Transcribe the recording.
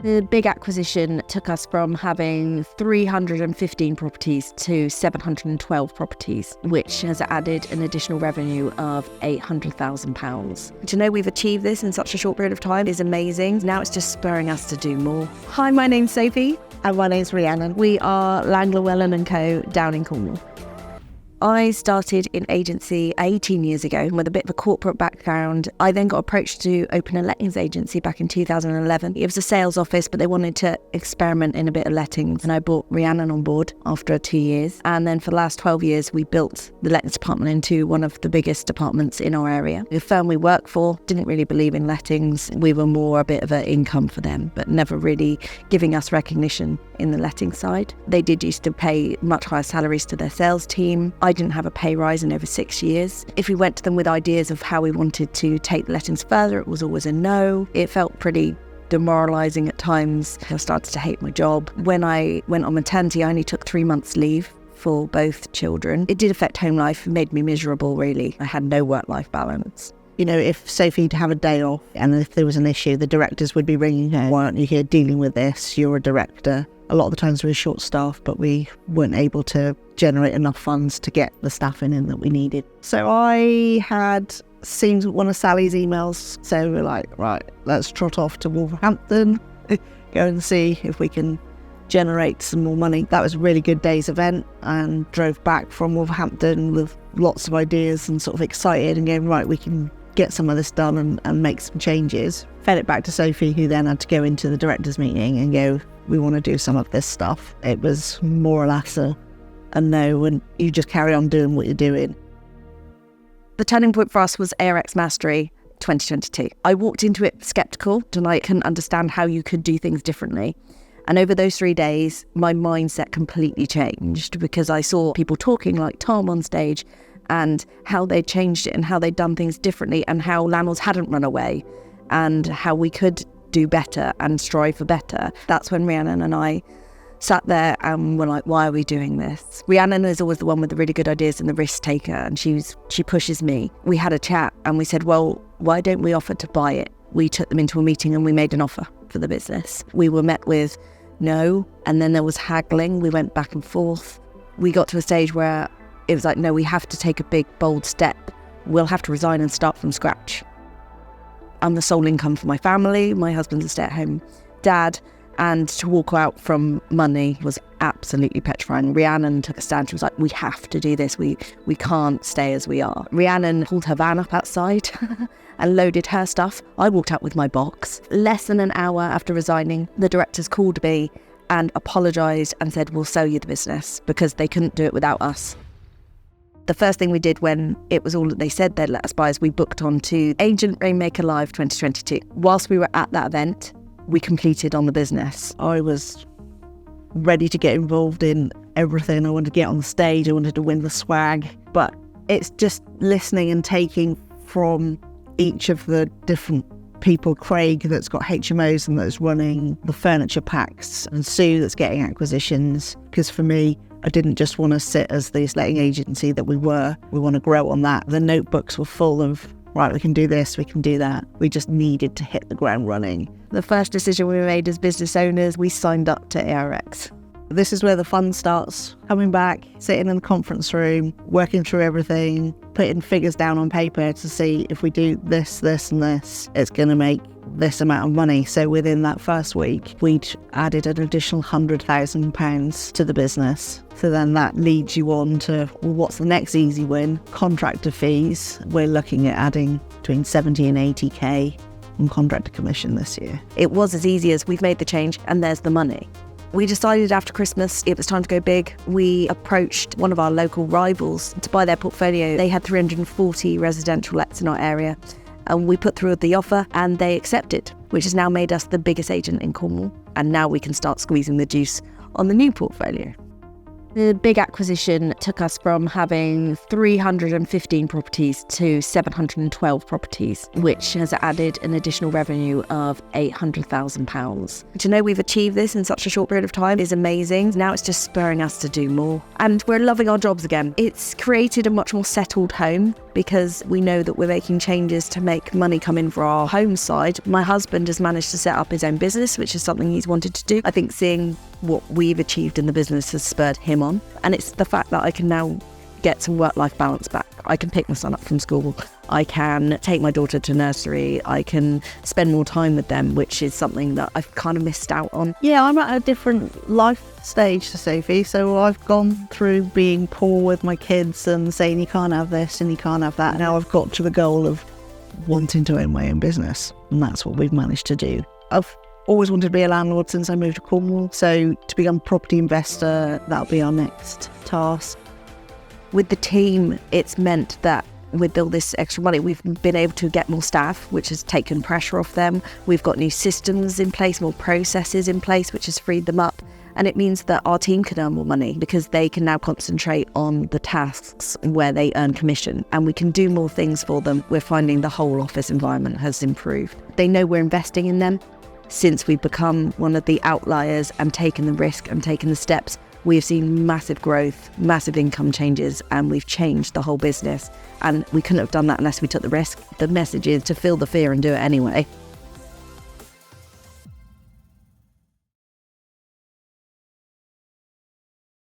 The big acquisition took us from having 315 properties to 712 properties, which has added an additional revenue of £800,000. To know we've achieved this in such a short period of time is amazing. Now it's just spurring us to do more. Hi, my name's Sophie. And my name's Rhiannon. We are Langler Wellen & Co. down in Cornwall. I started in agency 18 years ago with a bit of a corporate background. I then got approached to open a lettings agency back in 2011. It was a sales office, but they wanted to experiment in a bit of lettings. And I brought Rhiannon on board after 2 years. And then for the last 12 years, we built the lettings department into one of the biggest departments in our area. The firm we work for didn't really believe in lettings. We were more a bit of an income for them, but never really giving us recognition in the letting side. They did used to pay much higher salaries to their sales team. I didn't have a pay rise in over 6 years. If we went to them with ideas of how we wanted to take the lettings further, it was always a no. It felt pretty demoralising at times. I started to hate my job. When I went on maternity, I only took 3 months leave for both children. It did affect home life, made me miserable really. I had no work-life balance. You know, if Sophie'd have a day off and if there was an issue, the directors would be ringing her. Why aren't you here dealing with this? You're a director. A lot of the times we were short-staffed, but we weren't able to generate enough funds to get the staffing in that we needed. So I had seen one of Sally's emails. So we're like, right, let's trot off to Wolverhampton, go and see if we can generate some more money. That was a really good day's event, and drove back from Wolverhampton with lots of ideas and sort of excited and going, right, we can get some of this done and make some changes. Fed it back to Sophie, who then had to go into the directors meeting and go, we want to do some of this stuff. It was more or less a no, and you just carry on doing what you're doing. The turning point for us was ARX Mastery 2022. I walked into it sceptical and I couldn't understand how you could do things differently. And over those 3 days, my mindset completely changed because I saw people talking like Tom on stage and how they changed it and how they'd done things differently and how landlords hadn't run away and how we could do better and strive for better. That's when Rhiannon and I sat there and were like, why are we doing this? Rhiannon is always the one with the really good ideas and the risk taker, and she pushes me. We had a chat and we said, well, why don't we offer to buy it? We took them into a meeting and we made an offer for the business. We were met with no, and then there was haggling. We went back and forth. We got to a stage where it was like, no, we have to take a big, bold step. We'll have to resign and start from scratch. I'm the sole income for my family. My husband's a stay-at-home dad. And to walk out from money was absolutely petrifying. Rhiannon took a stand. She was like, we have to do this. We can't stay as we are. Rhiannon pulled her van up outside and loaded her stuff. I walked out with my box. Less than an hour after resigning, the directors called me and apologised and said, we'll sell you the business because they couldn't do it without us. The first thing we did when it was all that they said they'd let us buy is we booked on to Agent Rainmaker Live 2022. Whilst we were at that event, we completed on the business. I was ready to get involved in everything. I wanted to get on the stage. I wanted to win the swag. But it's just listening and taking from each of the different people. Craig, that's got HMOs and that's running the furniture packs, and Sue, that's getting acquisitions. Because for me, I didn't just want to sit as the letting agency that we were. We want to grow on that. The notebooks were full of, right, we can do this, we can do that. We just needed to hit the ground running. The first decision we made as business owners, we signed up to ARX. This is where the fun starts. Coming back, sitting in the conference room, working through everything, putting figures down on paper to see if we do this, this and this, it's going to make this amount of money. So within that first week, we'd added an additional £100,000 to the business. So then that leads you on to, well, what's the next easy win? Contractor fees. We're looking at adding between 70 and 80k on contractor commission this year. It was as easy as we've made the change and there's the money. We decided after Christmas it was time to go big. We approached one of our local rivals to buy their portfolio. They had 340 residential lets in our area. And we put through the offer and they accepted, which has now made us the biggest agent in Cornwall. And now we can start squeezing the juice on the new portfolio. The big acquisition took us from having 315 properties to 712 properties, which has added an additional revenue of £800,000. To know we've achieved this in such a short period of time is amazing. Now it's just spurring us to do more. And we're loving our jobs again. It's created a much more settled home because we know that we're making changes to make money come in for our home side. My husband has managed to set up his own business, which is something he's wanted to do. I think seeing what we've achieved in the business has spurred him on. And it's the fact that I can now get some work-life balance back. I can pick my son up from school. I can take my daughter to nursery. I can spend more time with them, which is something that I've kind of missed out on. Yeah, I'm at a different life stage to Sophie. So I've gone through being poor with my kids and saying you can't have this and you can't have that. Now I've got to the goal of wanting to own my own business. And that's what we've managed to do. I've always wanted to be a landlord since I moved to Cornwall. So to become a property investor, that'll be our next task. With the team, it's meant that with all this extra money, we've been able to get more staff, which has taken pressure off them. We've got new systems in place, more processes in place, which has freed them up. And it means that our team can earn more money because they can now concentrate on the tasks where they earn commission, and we can do more things for them. We're finding the whole office environment has improved. They know we're investing in them. Since we've become one of the outliers and taken the risk and taken the steps, we've seen massive growth, massive income changes, and we've changed the whole business. And we couldn't have done that unless we took the risk. The message is to feel the fear and do it anyway.